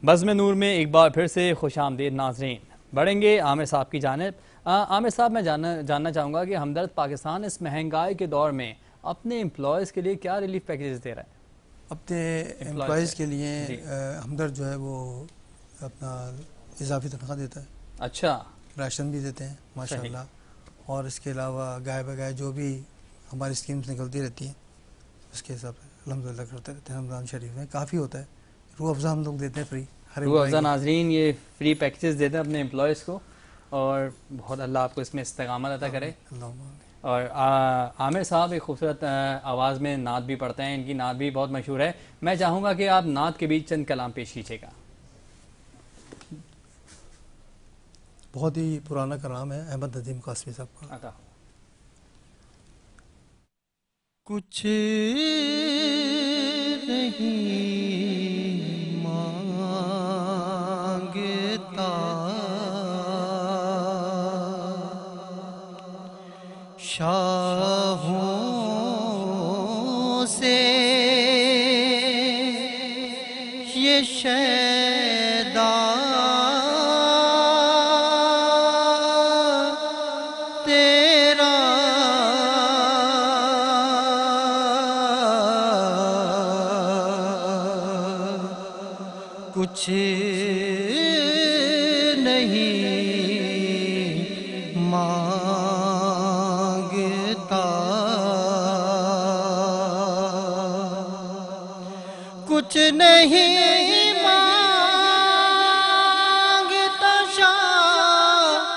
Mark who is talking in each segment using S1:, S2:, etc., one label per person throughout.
S1: بزم نور میں ایک بار پھر سے خوش آمدید ناظرین. بڑھیں گے عامر صاحب کی جانب. عامر صاحب میں جاننا چاہوں گا کہ ہمدرد پاکستان اس مہنگائی کے دور میں اپنے امپلائیز کے لیے کیا ریلیف پیکیجز دے رہا ہے؟
S2: اپنے امپلائیز کے لیے ہمدرد جو ہے وہ اپنا اضافی تنخواہ دیتا ہے.
S1: اچھا.
S2: راشن بھی دیتے ہیں ماشاءاللہ. اور اس کے علاوہ گائے بگائے جو بھی ہماری اسکیمز نکلتی رہتی ہیں اس کے حساب سے الحمدللہ کرتے رہتے ہیں. رمضان شریف میں کافی ہوتا ہے. روح افزا ہم لوگ دیتے ہیں فری.
S1: روح افزا ناظرین یہ فری پیکیجز دیتے ہیں اپنے امپلائیز کو اور بہت اللہ آپ کو اس میں استقامت عطا کرے. اور عامر صاحب ایک خوبصورت آواز میں نعت بھی پڑھتے ہیں. ان کی نعت بھی بہت مشہور ہے. میں چاہوں گا کہ آپ نعت کے بیچ چند کلام پیش کیجیے گا.
S2: بہت ہی پرانا کلام ہے احمد ندیم قاسمی صاحب کا. کچھ نہیں مانگتا شاہوں سے یہ شیدا تیرا کچھ نہیں مانگتا کچھ نہیں مانگتا شاہوں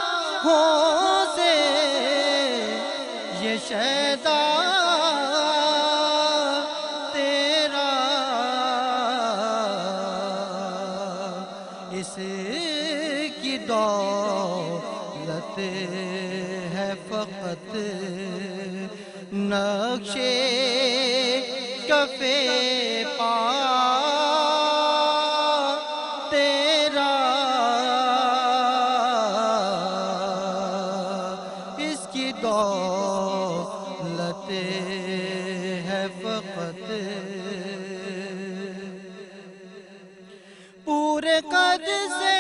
S2: سے یہ شیدا تیرا اس کی دولت ہے فقط نقشے کفے پا تیرا اس کی دولت ہے فقط پورے قد سے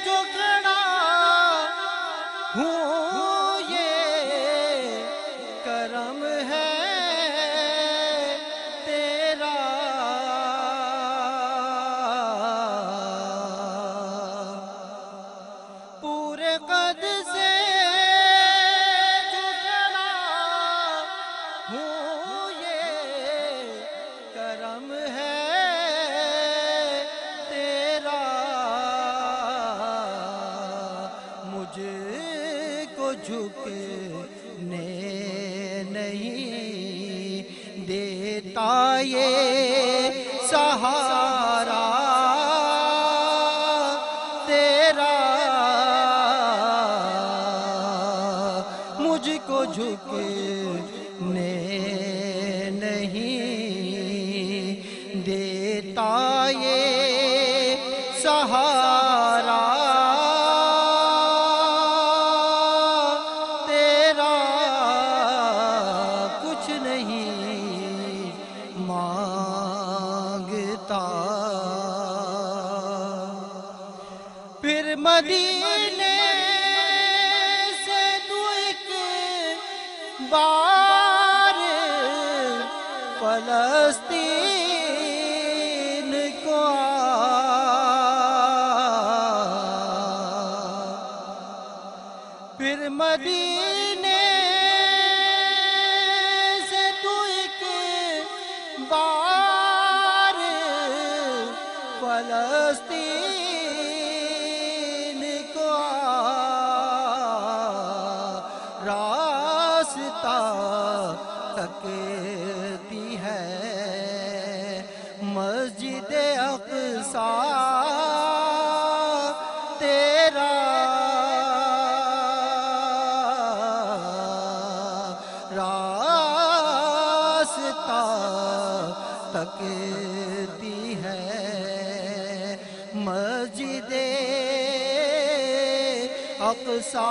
S2: جو کھڑا ہوں یہ کرم ہے تیرا پورے قد سے جو کھڑا ہوں یہ کرم ہے جھکنے نہیں دیتا یہ سہارا تیرا مجھ کو جھکنے نہیں دیتا یہ سہارا پھر مدینے سے تو ایک بار فلسطین کو آ پھر مدینے سے تو ایک بار فلسطین کو راستہ تکتی ہے مسجد اقصی تیرا راستہ تکتی ہے مسجد اقصی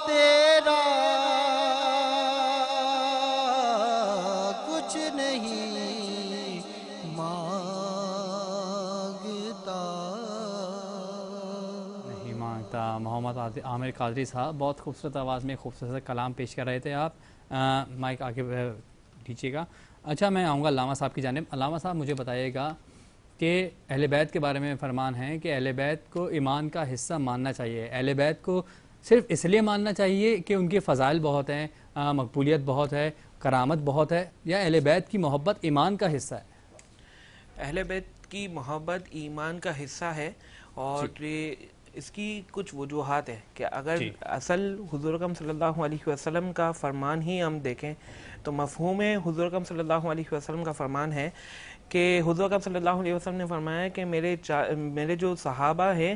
S2: تیرا کچھ نہیں
S1: حضرت محمد عامر قادری صاحب، بہت خوبصورت آواز میں خوبصورت کلام پیش کر رہے تھے آپ. مائک آگے دیجیے گا. اچھا میں آؤں گا علامہ صاحب کی جانب. علامہ صاحب مجھے بتائیے گا کہ اہل بیت کے بارے میں فرمان ہے کہ اہل بیت کو ایمان کا حصہ ماننا چاہیے. اہل بیت کو صرف اس لیے ماننا چاہیے کہ ان کے فضائل بہت ہیں، مقبولیت بہت ہے، کرامت بہت ہے، یا اہل بیت کی محبت ایمان کا حصہ ہے؟
S3: اہل بیت کی محبت ایمان کا حصہ ہے، اور اس کی کچھ وجوہات ہیں کہ اگر اصل حضور اکرم صلی اللہ علیہ وسلم کا فرمان ہی ہم دیکھیں تو مفہوم حضور اکرم صلی اللہ علیہ وسلم کا فرمان ہے کہ حضور اکرم صلی اللہ علیہ وسلم نے فرمایا کہ میرے جو صحابہ ہیں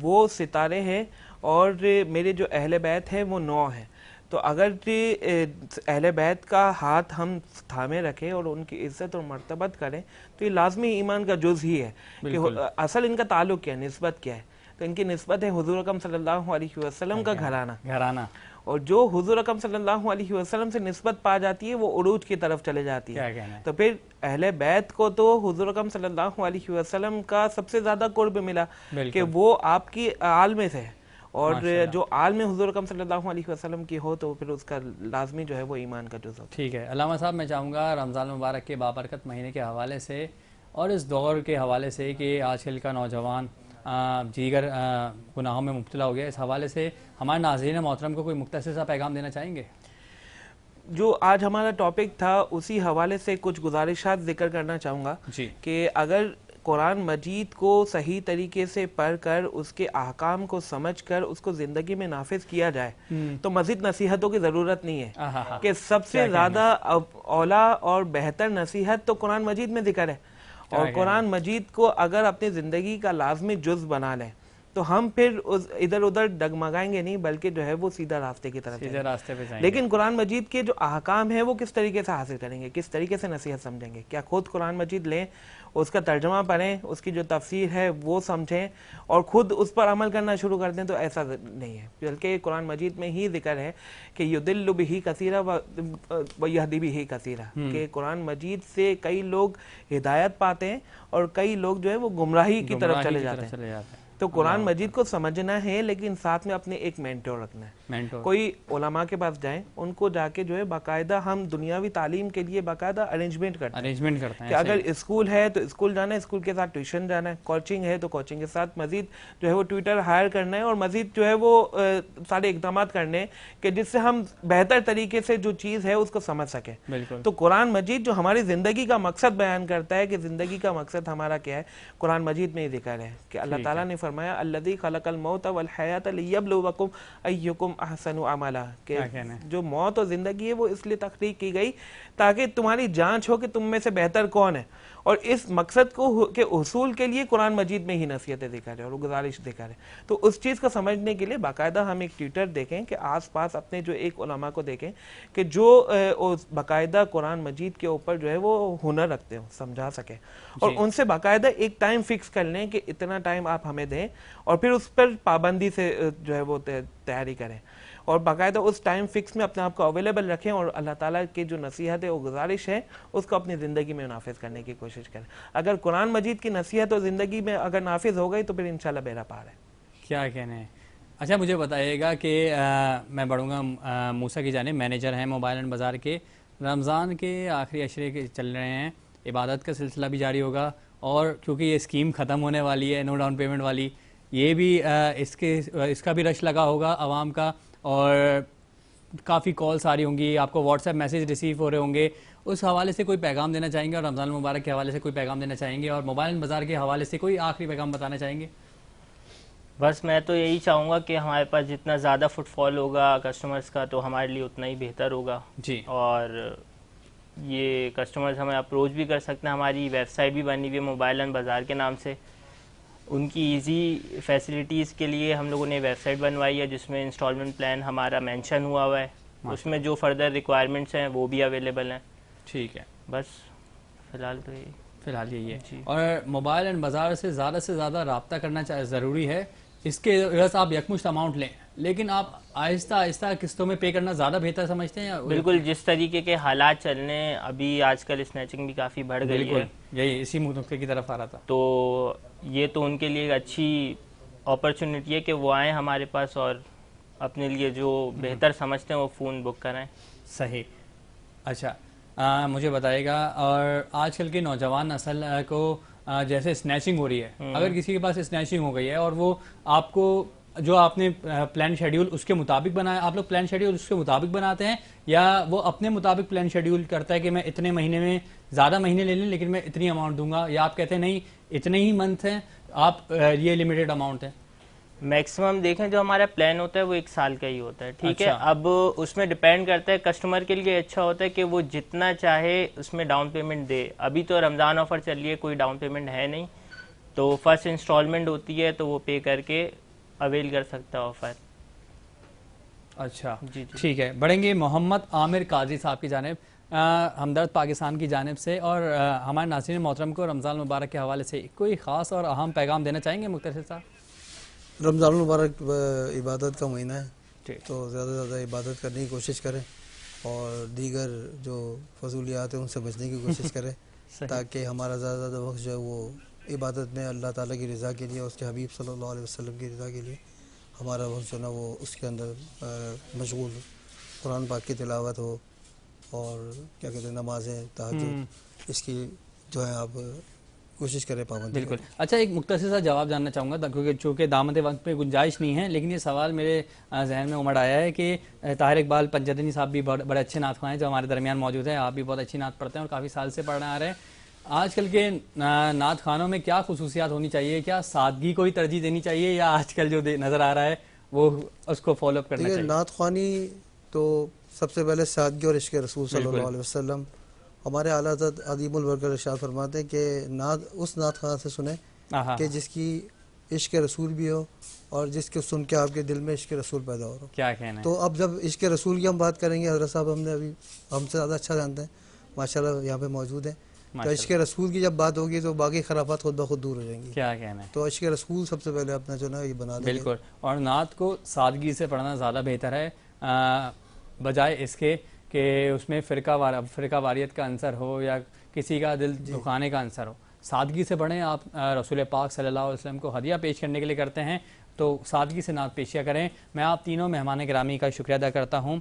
S3: وہ ستارے ہیں، اور میرے جو اہل بیت ہیں وہ نو ہیں. تو اگر اہل بیت کا ہاتھ ہم تھامے رکھیں اور ان کی عزت اور مرتبت کریں تو یہ لازمی ایمان کا جز ہی ہے. کہ اصل ان کا تعلق کیا ہے، نسبت کیا ہے؟ تو ان کی نسبت ہے حضور اکرم صلی اللہ علیہ وسلم کا گھرانہ. اور جو حضور اکرم صلی اللہ علیہ وسلم سے نسبت پا جاتی ہے وہ عروج کی طرف چلے جاتی ہے. تو پھر اہل بیت کو تو حضور اکرم صلی اللہ علیہ وسلم کا سب سے زیادہ قرب ملا کہ وہ آپ کی آل میں سے، اور جو آل میں حضور اکرم صلی اللہ علیہ وسلم کی ہو تو پھر اس کا لازمی جو ہے وہ ایمان کا جز ہوتا ہے.
S1: ٹھیک ہے علامہ صاحب، میں چاہوں گا رمضان المبارک کے بابرکت مہینے کے حوالے سے اور اس دور کے حوالے سے کہ آج کل کا نوجوان دیگر گناہوں میں مبتلا ہو گیا، اس حوالے سے ہمارے ناظرین محترم کو کوئی مختصر سا پیغام دینا چاہیں گے؟
S3: جو آج ہمارا ٹاپک تھا اسی حوالے سے کچھ گزارشات ذکر کرنا چاہوں گا کہ اگر قرآن مجید کو صحیح طریقے سے پڑھ کر اس کے احکام کو سمجھ کر اس کو زندگی میں نافذ کیا جائے تو مزید نصیحتوں کی ضرورت نہیں ہے. کہ سب سے زیادہ اولا اور بہتر نصیحت تو قرآن مجید میں ذکر ہے، اور قرآن مجید کو اگر اپنی زندگی کا لازمی جز بنا لیں تو ہم پھر ادھر ادھر ڈگمگائیں گے نہیں، بلکہ جو ہے وہ سیدھا راستے کی طرف جائیں گے. لیکن قرآن مجید کے جو احکام ہیں وہ کس طریقے سے حاصل کریں گے، کس طریقے سے نصیحت سمجھیں گے؟ کیا خود قرآن مجید لیں، اس کا ترجمہ پڑھیں، اس کی جو تفسیر ہے وہ سمجھیں اور خود اس پر عمل کرنا شروع کر دیں؟ تو ایسا نہیں ہے، بلکہ قرآن مجید میں ہی ذکر ہے کہ یضل بہ کثیرا و یہدی بہ کثیرا، کہ قرآن مجید سے کئی لوگ ہدایت پاتے ہیں اور کئی لوگ جو ہے وہ گمراہی کی طرف چلے جاتے ہیں. تو قرآن مجید کو سمجھنا ہے لیکن ساتھ میں اپنے ایک مینٹور رکھنا ہے. کوئی علماء کے پاس جائیں، ان کو جا کے جو ہے باقاعدہ ہم دنیاوی تعلیم کے لیے باقاعدہ ارینجمنٹ کرتے ہیں کہ اگر اسکول ہے تو اسکول جانا ہے، اسکول کے ساتھ ٹیوشن جانا ہے، کوچنگ ہے تو کوچنگ کے ساتھ مزید جو ہے وہ ٹیوٹر ہائر کرنا ہے، اور مزید جو ہے وہ سارے اقدامات کرنے ہیں کہ جس سے ہم بہتر طریقے سے جو چیز ہے اس کو سمجھ سکیں. تو قرآن مجید جو ہماری زندگی کا مقصد بیان کرتا ہے کہ زندگی کا مقصد ہمارا کیا ہے، قرآن مجید میں ہی ذکر ہے کہ اللہ تعالیٰ نے فرمایا الذی خلق الموت والحیات لیبلوکم ایکم احسن عملا، کہ جو موت اور زندگی ہے وہ اس لیے تخلیق کی گئی تاکہ تمہاری جانچ ہو کہ تم میں سے بہتر کون ہے. اور اس مقصد کو کے حصول کے لیے قرآن مجید میں ہی نصیحتیں ذکر ہے اور گزارش ذکر ہے. تو اس چیز کو سمجھنے کے لیے باقاعدہ ہم ایک ٹیوٹر دیکھیں کہ آس پاس اپنے جو ایک علماء کو دیکھیں کہ جو باقاعدہ قرآن مجید کے اوپر جو ہے وہ ہنر رکھتے ہوں، سمجھا سکیں، اور ان سے باقاعدہ ایک ٹائم فکس کر لیں کہ اتنا ٹائم آپ ہمیں دیں، اور پھر اس پر پابندی سے جو ہے وہ تیاری کریں، اور باقاعدہ اس ٹائم فکس میں اپنے آپ کو اویلیبل رکھیں، اور اللہ تعالیٰ کی جو نصیحت ہے وہ گزارش ہے اس کو اپنی زندگی میں نافذ کرنے کی کوشش کریں. اگر قرآن مجید کی نصیحت اور زندگی میں اگر نافذ ہو گئی تو پھر انشاءاللہ بیڑا پار ہے.
S1: کیا کہنے ہیں. اچھا مجھے بتائیے گا کہ میں بڑھوں گا موسیٰ کی جانب، مینیجر ہیں موبائل اینڈ بازار کے. رمضان کے آخری عشرے چل رہے ہیں، عبادت کا سلسلہ بھی جاری ہوگا، اور کیونکہ یہ اسکیم ختم ہونے والی ہے نو ڈاؤن پیمنٹ والی، یہ بھی اس کا بھی رش لگا ہوگا عوام کا، اور کافی کالس آ رہی ہوں گی، آپ کو واٹس ایپ میسیج ریسیو ہو رہے ہوں گے. اس حوالے سے کوئی پیغام دینا چاہیں گے، اور رمضان المبارک کے حوالے سے کوئی پیغام دینا چاہیں گے، اور موبائل اینڈ بازار کے حوالے سے کوئی آخری پیغام بتانا چاہیں گے؟
S4: بس میں تو یہی چاہوں گا کہ ہمارے پاس جتنا زیادہ فٹ فال ہوگا کسٹمرز کا تو ہمارے لیے اتنا ہی بہتر ہوگا.
S1: جی.
S4: اور یہ کسٹمرز ہمیں اپروچ بھی کر سکتے ہیں، ہماری ویب سائٹ بھی بنی ہوئی ہے موبائل اینڈ بازار کے نام سے. ان کی ایزی فیسلٹیز کے لیے ہم لوگوں نے ویب سائٹ بنوائی ہے جس میں انسٹالمنٹ پلان ہمارا مینشن ہوا ہے، اس میں جو فردر ریکوائرمنٹس ہیں وہ بھی اویلیبل ہیں.
S1: ٹھیک ہے،
S4: بس فی الحال یہی ہے.
S1: جی. اور موبائل اینڈ بازار سے زیادہ رابطہ کرنا ضروری ہے. اس کے عوض آپ یکمشت اماؤنٹ لیں، لیکن آپ آہستہ آہستہ قسطوں میں پے کرنا زیادہ بہتر سمجھتے ہیں؟
S4: بالکل، جس طریقے کے حالات چل رہے ہیں ابھی آج کل اسنیچنگ بھی کافی بڑھ گئی ہے،
S1: یہی اسی نقطے کی طرف آ رہا تھا.
S4: تو یہ تو ان کے لیے ایک اچھی اپرچونٹی ہے کہ وہ آئیں ہمارے پاس اور اپنے لیے جو بہتر سمجھتے ہیں وہ فون بک کریں.
S1: صحیح. اچھا مجھے بتائیے گا, اور آج کل کی نوجوان نسل کو جیسے اسنیچنگ ہو رہی ہے, اگر کسی کے پاس اسنیچنگ ہو گئی ہے اور وہ آپ کو جو آپ نے پلان شیڈیول اس کے مطابق بنایا, آپ لوگ پلان شیڈیول اس کے مطابق بناتے ہیں یا وہ اپنے مطابق پلان شیڈیول کرتا ہے کہ میں اتنے مہینے میں زیادہ مہینے لے لیں لیکن میں اتنی اماؤنٹ دوں گا, یا آپ کہتے ہیں نہیں اتنے ہی منتھ ہیں آپ یہ لمیٹڈ اماؤنٹ ہے؟
S4: میکسیمم دیکھیں جو ہمارا پلان ہوتا ہے وہ 1 سال کا ہی ہوتا ہے, ٹھیک ہے. اب اس میں ڈیپینڈ کرتا ہے, کسٹمر کے لیے اچھا ہوتا ہے کہ وہ جتنا چاہے اس میں ڈاؤن پیمنٹ دے. ابھی تو رمضان آفر چل رہی ہے, کوئی ڈاؤن پیمنٹ ہے نہیں, تو فرسٹ انسٹالمنٹ ہوتی ہے تو وہ پے کر کے اویل کر سکتا ہے آفر.
S1: اچھا
S4: جی
S1: ٹھیک ہے. بڑھیں گے محمد عامر قادری صاحب کی جانب, ہمدرد پاکستان کی جانب سے, اور ہمارے ناظرین محترم کو رمضان المبارک کے حوالے سے کوئی خاص اور اہم پیغام دینا چاہیں گے مختصر صاحب؟
S2: رمضان المبارک عبادت کا مہینہ ہے, تو زیادہ سے زیادہ عبادت کرنے کی کوشش کریں اور دیگر جو فضولیات ہیں ان سے بچنے کی کوشش کریں تاکہ ہمارا زیادہ سے زیادہ وقت جو ہے وہ عبادت میں اللہ تعالیٰ کی رضا کے لیے اور اس کے حبیب صلی اللہ علیہ وسلم کی رضا کے لیے ہمارا وقت جو ہے نا وہ اس کے اندر مشغول ہو. قرآن پاک کی تلاوت ہو اور کیا کہتے ہیں نمازیں, تہجد, اس کی جو ہے آپ کوشش کریں پابندی.
S1: بالکل. اچھا ایک مختصر سا جواب جاننا چاہوں گا کیونکہ چونکہ دامت وقت پہ گنجائش نہیں ہے, لیکن یہ سوال میرے ذہن میں امڑ آیا ہے کہ طاہر اقبال پنجتنی صاحب بھی بڑے اچھے نعت خواں ہیں جو ہمارے درمیان موجود ہیں, آپ بھی بہت اچھی نعت پڑھتے ہیں اور کافی سال سے پڑھنے آ رہے ہیں. آج کل کے نعت خوانوں میں کیا خصوصیات ہونی چاہیے؟ کیا سادگی کو ہی ترجیح دینی چاہیے یا آج کل جو نظر آ رہا ہے وہ اس کو فالو اپ کرنا چاہیے؟
S2: نعت خوانی تو سب سے پہلے سادگی اور عشق رسول صلی اللہ علیہ وسلم. ہمارے اعلیٰ حضرت عظیم البرکت ارشاد فرماتے ہیں کہ اس نعت خواں سے سنیں کہ جس کی عشق رسول بھی ہو اور جس کے سن کے آپ کے دل میں عشق رسول پیدا ہو رہا.
S1: کیا کہنا ہے؟
S2: تو اب جب عشق رسول کی ہم بات کریں گے, حضرت صاحب ہم سے زیادہ اچھا جانتے ہیں ماشاءاللہ, یہاں پہ موجود ہیں, تو عشق رسول کی جب بات ہوگی تو باقی خرافات خود بخود دور ہو جائیں گی.
S1: کیا کہنا ہے؟
S2: تو عشق رسول سب سے پہلے اپنا جو نا یہ بنا دیں.
S1: بالکل. اور نعت کو سادگی سے پڑھنا زیادہ بہتر ہے بجائے اس کے کہ اس میں فرقہ واریت کا عنصر ہو یا کسی کا دل دکھانے کا عنصر ہو. سادگی سے پڑھیں. آپ رسول پاک صلی اللہ علیہ وسلم کو ہدیہ پیش کرنے کے لیے کرتے ہیں تو سادگی سے نعت پیشیاں کریں. میں آپ تینوں مہمان گرامی کا شکریہ ادا کرتا ہوں.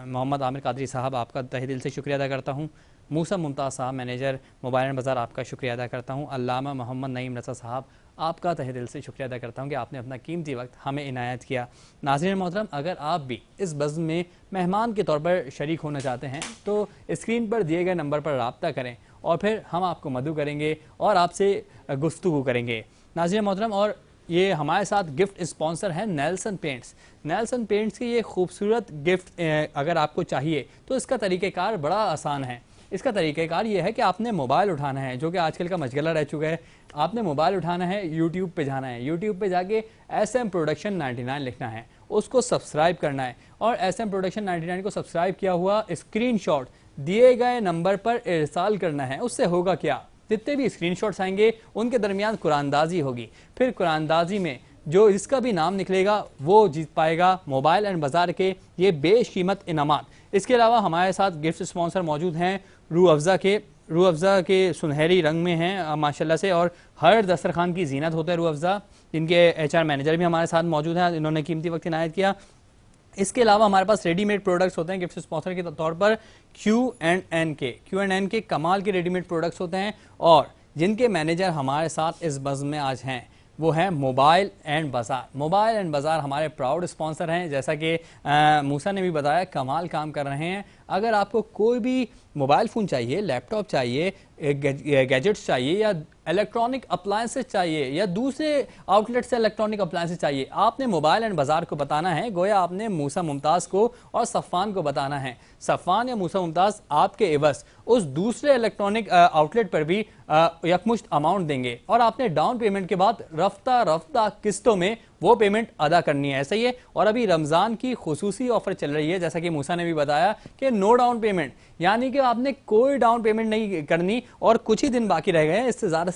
S1: محمد عامر قادری صاحب آپ کا تہ دل سے شکریہ ادا کرتا ہوں. موسیٰ ممتاز صاحب مینیجر موبائل اینڈ بازار آپ کا شکریہ ادا کرتا ہوں. علامہ محمد نعیم رضا صاحب آپ کا تہ دل سے شکریہ ادا کرتا ہوں کہ آپ نے اپنا قیمتی وقت ہمیں عنایت کیا. ناظرین محترم, اگر آپ بھی اس بزم میں مہمان کے طور پر شریک ہونا چاہتے ہیں تو اسکرین پر دیے گئے نمبر پر رابطہ کریں اور پھر ہم آپ کو مدعو کریں گے اور آپ سے گفتگو کریں گے. ناظرین محترم, اور یہ ہمارے ساتھ گفٹ اسپانسر ہیں نیلسن پینٹس. نیلسن پینٹس کی یہ خوبصورت گفٹ اگر آپ کو چاہیے تو اس کا طریقہ کار بڑا آسان ہے. اس کا طریقہ کار یہ ہے کہ آپ نے موبائل اٹھانا ہے, جو کہ آج کل کا مشغلہ رہ چکا ہے. آپ نے موبائل اٹھانا ہے, یوٹیوب پہ جانا ہے, یوٹیوب پہ جا کے SM پروڈکشن 99 لکھنا ہے, اس کو سبسکرائب کرنا ہے اور SM پروڈکشن 99 کو سبسکرائب کیا ہوا اسکرین شاٹ دیے گئے نمبر پر ارسال کرنا ہے. اس سے ہوگا کیا, جتنے بھی اسکرین شاٹس آئیں گے ان کے درمیان قرآن اندازی ہوگی. پھر قرآن اندازی میں جو جس کا بھی نام نکلے گا وہ جیت پائے گا موبائل اینڈ بازار کے یہ بیش قیمت انعامات. اس کے علاوہ ہمارے ساتھ گفٹ اسپانسر موجود ہیں روح افزا کے سنہری رنگ میں ہیں ماشاءاللہ سے, اور ہر دسترخوان کی زینت ہوتا ہے روح افزا, جن کے HR مینیجر بھی ہمارے ساتھ موجود ہیں, انہوں نے قیمتی وقت عنایت کیا. اس کے علاوہ ہمارے پاس ریڈی میڈ پروڈکٹس ہوتے ہیں گفٹ اسپانسر کے طور پر Q&N کے کمال کے ریڈی میڈ پروڈکٹس ہوتے ہیں, اور جن کے مینیجر ہمارے ساتھ اس بزم میں آج ہیں وہ ہیں موبائل اینڈ بازار. موبائل اینڈ بازار ہمارے پراؤڈ اسپانسر ہیں, جیسا کہ موسیٰ نے بھی بتایا کمال کام کر رہے ہیں. اگر آپ کو کوئی بھی موبائل فون چاہیے, لیپ ٹاپ چاہیے, گیجٹس چاہیے یا الیکٹرانک اپلائنسز چاہیے یا دوسرے آؤٹ لیٹ سے الیکٹرانک اپلائنسز چاہیے, آپ نے موبائل اینڈ بازار کو بتانا ہے گویا آپ نے موسیٰ ممتاز کو اور صفان کو بتانا ہے. صفان یا موسیٰ ممتاز آپ کے عوض اس دوسرے الیکٹرانک آؤٹ لیٹ پر بھی یکمشت اماؤنٹ دیں گے اور آپ نے ڈاؤن پیمنٹ کے بعد رفتہ قسطوں میں وہ پیمنٹ ادا کرنی ہے. ایسا ہی ہے. اور ابھی رمضان کی خصوصی آفر چل رہی ہے, جیسا کہ موسیٰ نے بھی بتایا کہ نو ڈاؤن پیمنٹ, یعنی کہ آپ نے کوئی ڈاؤن پیمنٹ نہیں کرنی اور کچھ ہی دن باقی رہ گئے ہیں. اس سے زیادہ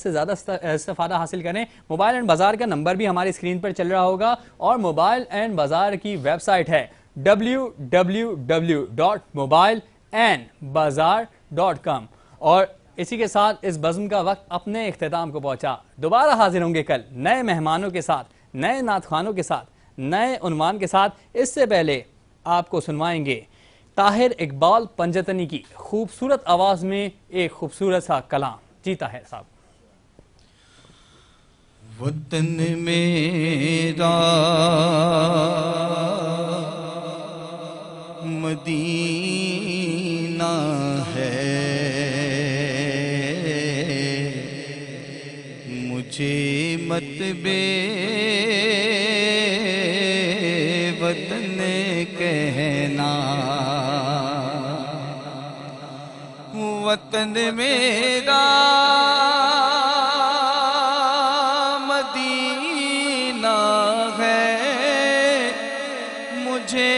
S1: استفادہ حاصل کریں. موبائل اینڈ بازار کا نمبر بھی ہماری اسکرین پر چل رہا ہوگا اور موبائل اینڈ بازار کی ویب سائٹ ہے www.mobileandbazaar.com. اور اسی کے ساتھ اس بزم کا وقت اپنے اختتام کو پہنچا. دوبارہ حاضر ہوں گے کل نئے مہمانوں کے ساتھ, نئے نعت خوانوں کے ساتھ، نئے عنوان کے ساتھ. اس سے پہلے آپ کو سنوائیں گے طاہر اقبال پنجتنی کی خوبصورت آواز میں ایک خوبصورت سا کلام. جی طاہر صاحب.
S5: وطن میرا مدینہ ہے، مجھے مت بے وطن کہنا. وطن میرا مدینہ ہے، مجھے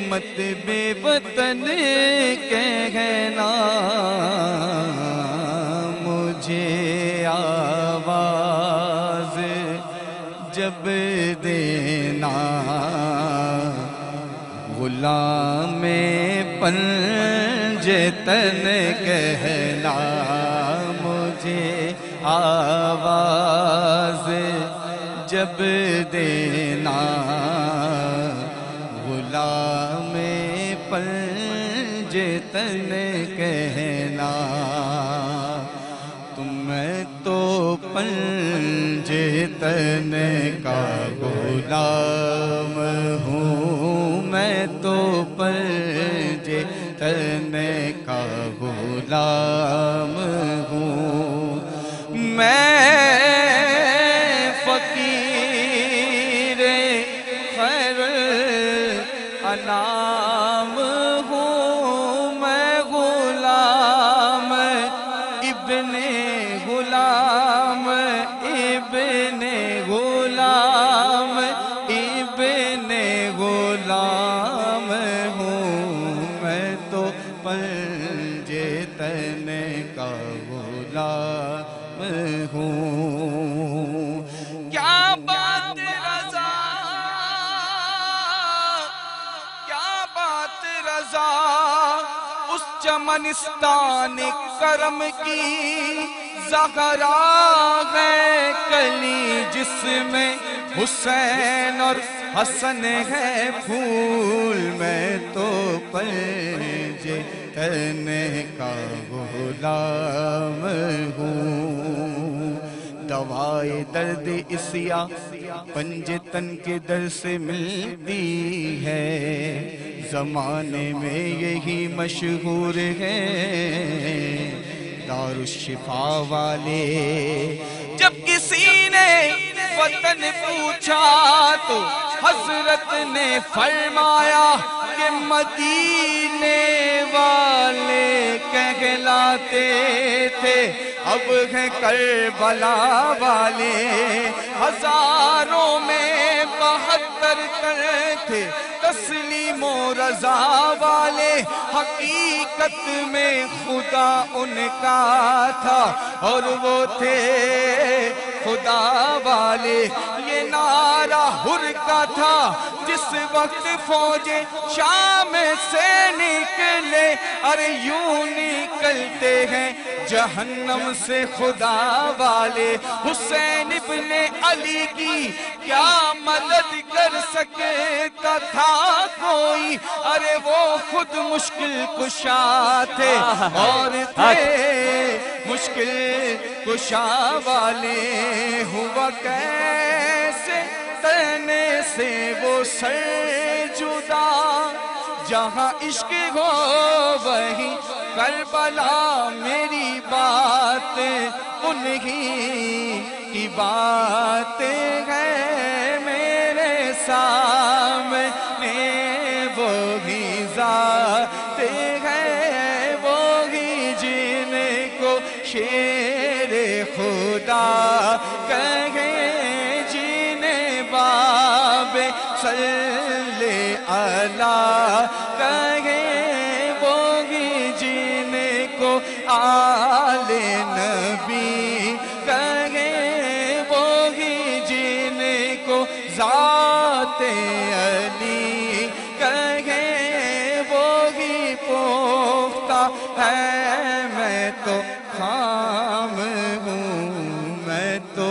S5: مت بے وطن کہنا. مجھے آواز جب دینا غلام پنجتن کہنا. مجھے آواز جب دینا غلام پنجتن کہنا. میں تو پنجتن کا غلام ہوں، میں تو پنجتن کا غلام ہوں. میں فقیر خیر انام ہوں، میں غلام ابن غلام ابن غلام ابن غلام ہوں. میں تو پنجتن کا غلام ہوں. کیا بات رضا، کیا بات رضا اس چمنستان کرم کی. زہرا ہے کلی جس میں حسین اور حسن ہے پھول. میں تو پنجتن کا غلام ہوں. دوائے درد اسیا پنجتن کے در سے ملتی ہے، زمانے میں یہی مشہور ہے. دارالشفا والے جب کسی نے وطن پوچھا تو حضرت نے فرمایا کہ مدینے والے کہلاتے تھے، اب ہیں کربلا والے. ہزاروں میں 72 تھے تسلیم و رضا والے. حقیقت میں خدا ان کا تھا اور وہ تھے خدا والے. یہ نعرہ حر کا تھا جس وقت فوج شام سے نکلے. ارے یوں نکلتے ہیں جہنم سے خدا والے. حسین ابن علی کی کیا مدد کر سکتا تھا کوئی؟ ارے وہ خود مشکل کشا تھے اور تھے مشکل کشا والے. ہوا کیسے تنے سے وہ سر جدا، جہاں عشق ہو وہی کربلا. میری بات انہی کی بات ہے، میرے سامنے وہی ذات ہے، وہی جن کو شیر خدا کہیں، جنہیں باب صلی اللہ کہیں، وہی جن کو آل نبی کہیں، وہی جن کو ذات علی کہیں، وہی پختہ ہے. میں تو خام ہوں، میں تو